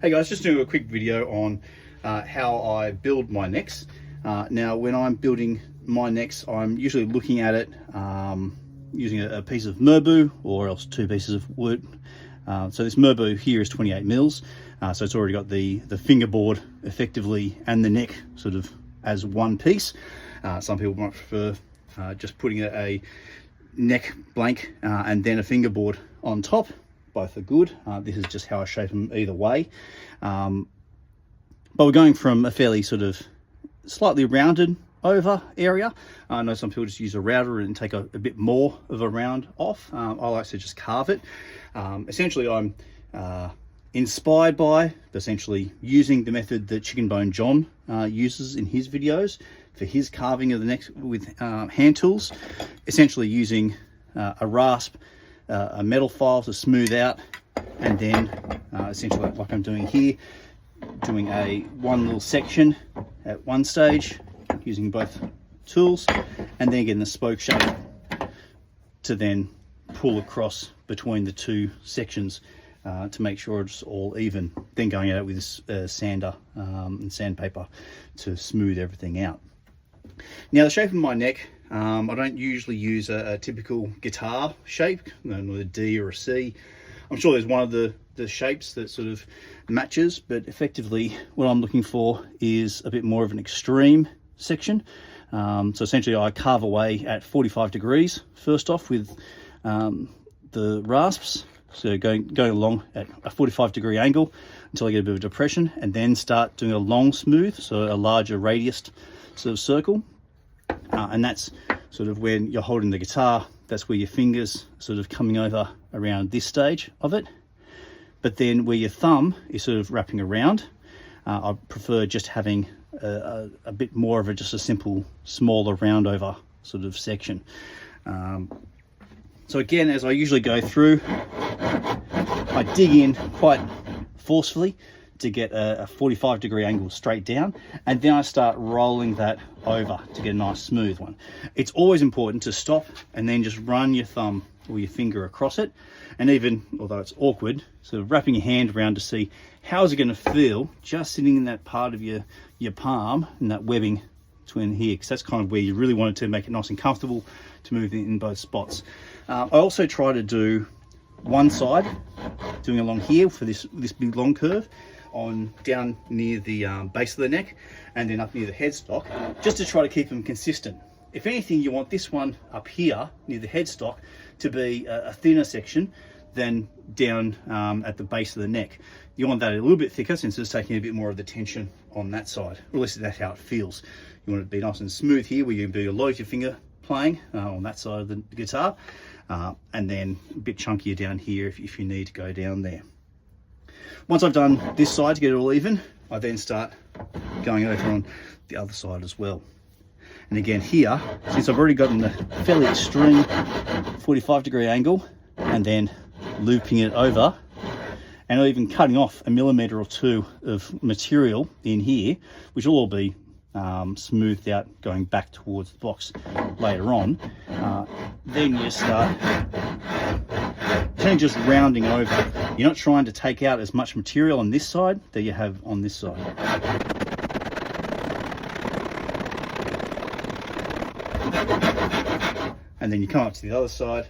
Hey guys, just doing a quick video on how I build my necks. Now when I'm building my necks, I'm usually looking at it using a piece of Merbau or else two pieces of wood. So this Merbau here is 28 mils, so it's already got the fingerboard effectively and the neck sort of as one piece. Some people might prefer just putting a neck blank and then a fingerboard on top. Both are good. This is just how I shape them either way. But we're going from a fairly sort of slightly rounded over area. I know some people just use a router and take a bit more of a round off. I like to just carve it. Essentially I'm inspired by essentially using the method that Chicken Bone John uses in his videos for his carving of the necks with hand tools, essentially using a rasp, a metal file to smooth out, and then essentially like I'm doing here, doing one little section at one stage using both tools, and then getting the spoke shape to then pull across between the two sections to make sure it's all even, then going at it with this sander and sandpaper to smooth everything out. Now the shape of my neck, I don't usually use a typical guitar shape, with a D or a C. I'm sure there's one of the shapes that sort of matches, but effectively what I'm looking for is a bit more of an extreme section. So essentially I carve away at 45 degrees first off with the rasps, so going along at a 45-degree angle until I get a bit of depression, and then start doing a long smooth, so a larger radius sort of circle. And that's sort of when you're holding the guitar, that's where your fingers sort of coming over around this stage of it. But then where your thumb is sort of wrapping around, I prefer just having a bit more of just a simple, smaller round over sort of section. So again, as I usually go through, I dig in quite forcefully to get a 45-degree angle straight down, and then I start rolling that over to get a nice smooth one. It's always important to stop and then just run your thumb or your finger across it, and even, although it's awkward, sort of wrapping your hand around to see how is it going to feel just sitting in that part of your palm and that webbing between here, because that's kind of where you really want it to make it nice and comfortable to move in both spots. I also try to do one side, doing along here for this big long curve, on down near the base of the neck, and then up near the headstock, just to try to keep them consistent. If anything, you want this one up here near the headstock to be a thinner section than down at the base of the neck. You want that a little bit thicker, since it's taking a bit more of the tension on that side, or at least that's how it feels. You want it to be nice and smooth here, where you can be a lot of your finger playing on that side of the guitar, and then a bit chunkier down here if you need to go down there. Once I've done this side to get it all even, I then start going over on the other side as well. And again here, since I've already gotten the fairly extreme 45-degree angle, and then looping it over, and even cutting off a millimetre or two of material in here, which will all be smoothed out going back towards the box later on, then you start just rounding over. You're not trying to take out as much material on this side that you have on this side. And then you come up to the other side.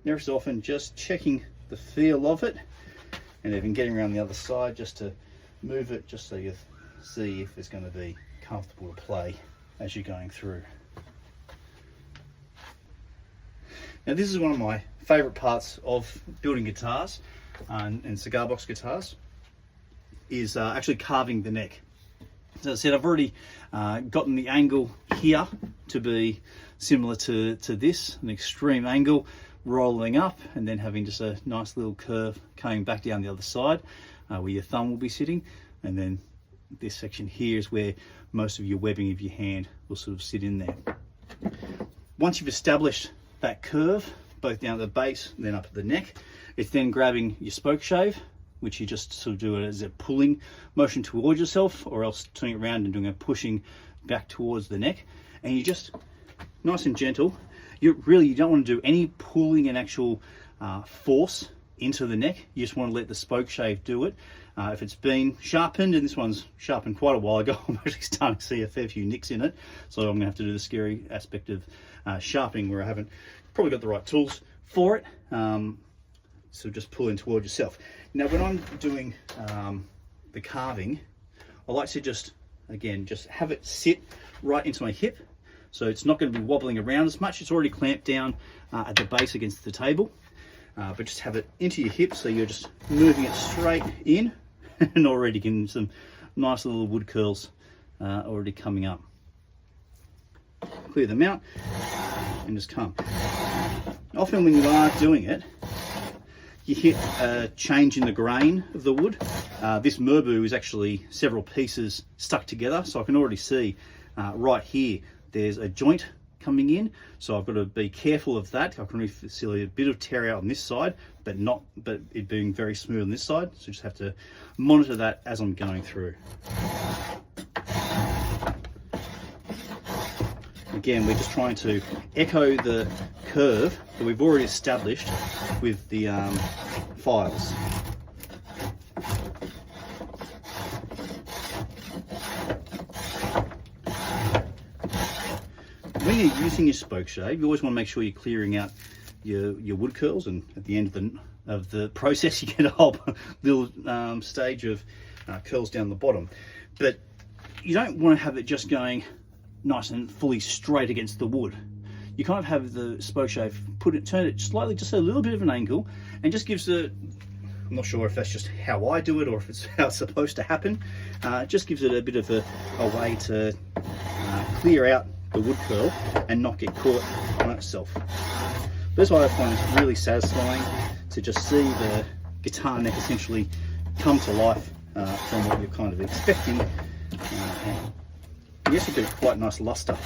Every so often just checking the feel of it, and even getting around the other side just to move it, just so you see if it's going to be comfortable to play as you're going through. Now this is one of my favourite parts of building guitars and cigar box guitars, is actually carving the neck. As I said, I've already gotten the angle here to be similar to this, an extreme angle, rolling up and then having just a nice little curve coming back down the other side where your thumb will be sitting, and then this section here is where most of your webbing of your hand will sort of sit in there. Once you've established that curve both down at the base and then up at the neck, it's then grabbing your spoke shave, which you just sort of do it as a pulling motion towards yourself, or else turning it around and doing a pushing back towards the neck, and you just nice and gentle, you don't want to do any pulling and actual force into the neck. You just want to let the spoke shave do it. If it's been sharpened, and this one's sharpened quite a while ago, I'm actually starting to see a fair few nicks in it, so I'm going to have to do the scary aspect of sharpening where I haven't probably got the right tools for it. So just pull in toward yourself. Now when I'm doing the carving, I like to just have it sit right into my hip, so it's not going to be wobbling around as much. It's already clamped down at the base against the table, but just have it into your hip, so you're just moving it straight in and already getting some nice little wood curls already coming up. Clear them out and just come. Often when you are doing it, you hit a change in the grain of the wood. This merbau is actually several pieces stuck together, so I can already see right here there's a joint coming in, so I've got to be careful of that. I can really see a bit of tear out on this side, but it being very smooth on this side, so just have to monitor that as I'm going through. Again, we're just trying to echo the curve that we've already established with the files. When you're using your spoke shave, you always want to make sure you're clearing out your wood curls, and at the end of the process you get a whole little stage of curls down the bottom. But you don't want to have it just going nice and fully straight against the wood. You kind of have the spoke shave, turn it slightly, just a little bit of an angle, and just gives it, I'm not sure if that's just how I do it or if it's how it's supposed to happen, just gives it a bit of a way to clear out the wood curl and not get caught on itself. That's why I find it's really satisfying to just see the guitar neck essentially come to life from what you're kind of expecting. You also get quite nice luster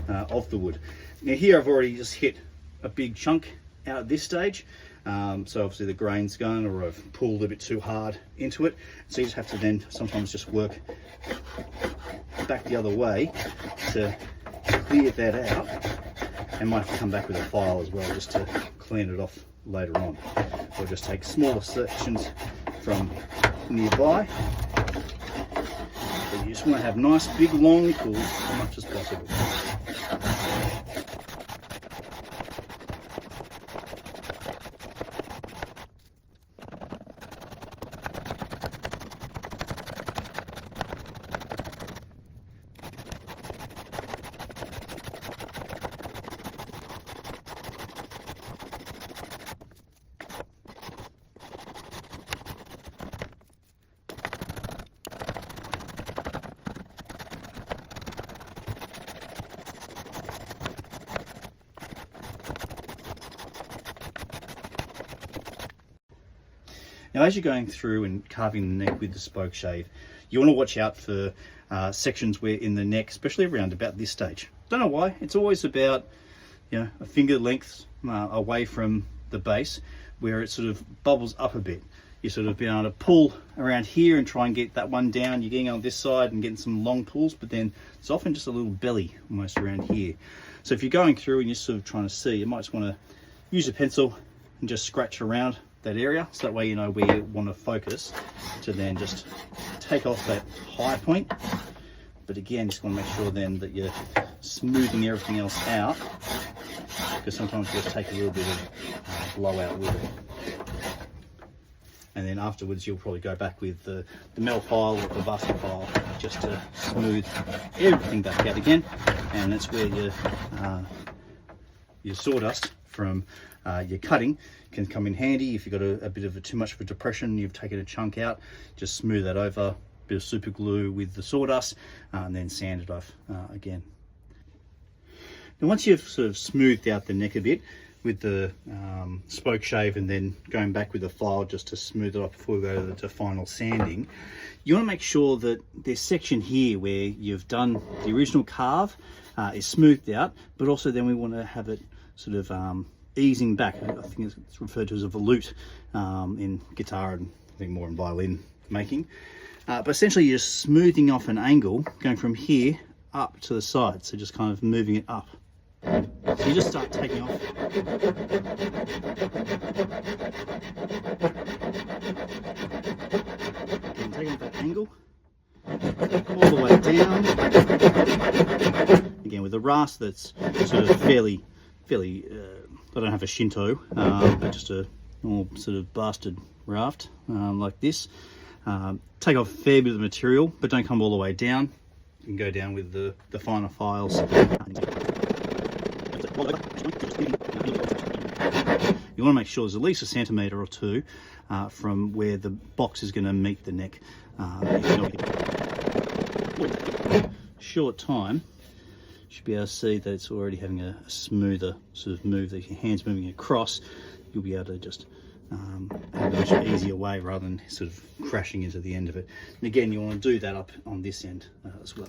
of the wood. Now here I've already just hit a big chunk out at this stage, so obviously the grain's gone, or I've pulled a bit too hard into it, so you just have to then sometimes just work back the other way to clear that out, and might have to come back with a file as well just to clean it off later on, or just take smaller sections from nearby. But you just want to have nice big long pulls as much as possible. Now, as you're going through and carving the neck with the spoke shave, you want to watch out for sections where in the neck, especially around about this stage. Don't know why, it's always about, a finger length away from the base, where it sort of bubbles up a bit. You sort of be able to pull around here and try and get that one down. You're getting on this side and getting some long pulls, but then it's often just a little belly almost around here. So if you're going through and you're sort of trying to see, you might just want to use a pencil and just scratch around that area, so that way you know where you want to focus to then just take off that high point. But again, just want to make sure then that you're smoothing everything else out, because sometimes you just take a little bit of blowout with it. And then afterwards you'll probably go back with the metal file or the Vasi file just to smooth everything back out again. And that's where your sawdust from your cutting can come in handy. If you've got a bit of too much of a depression, you've taken a chunk out, just smooth that over, bit of super glue with the sawdust, and then sand it off again. Now once you've sort of smoothed out the neck a bit with the spoke shave, and then going back with the file just to smooth it up before we go to final sanding, you want to make sure that this section here where you've done the original carve is smoothed out, but also then we want to have it sort of easing back. I think it's referred to as a volute in guitar, and I think more in violin making. But essentially you're smoothing off an angle going from here up to the side, so just kind of moving it up So you just start taking off. And taking off that angle. All the way down. Again, with a rasp that's sort of fairly, I don't have a Shinto, but just a normal sort of blasted raft like this. Take off a fair bit of the material, but don't come all the way down. You can go down with the finer files. You want to make sure there's at least a centimetre or two from where the box is going to meet the neck. Short time, you should be able to see that it's already having a smoother sort of move, that your hand's moving across. You'll be able to just have a much easier way rather than sort of crashing into the end of it. And again, you want to do that up on this end as well.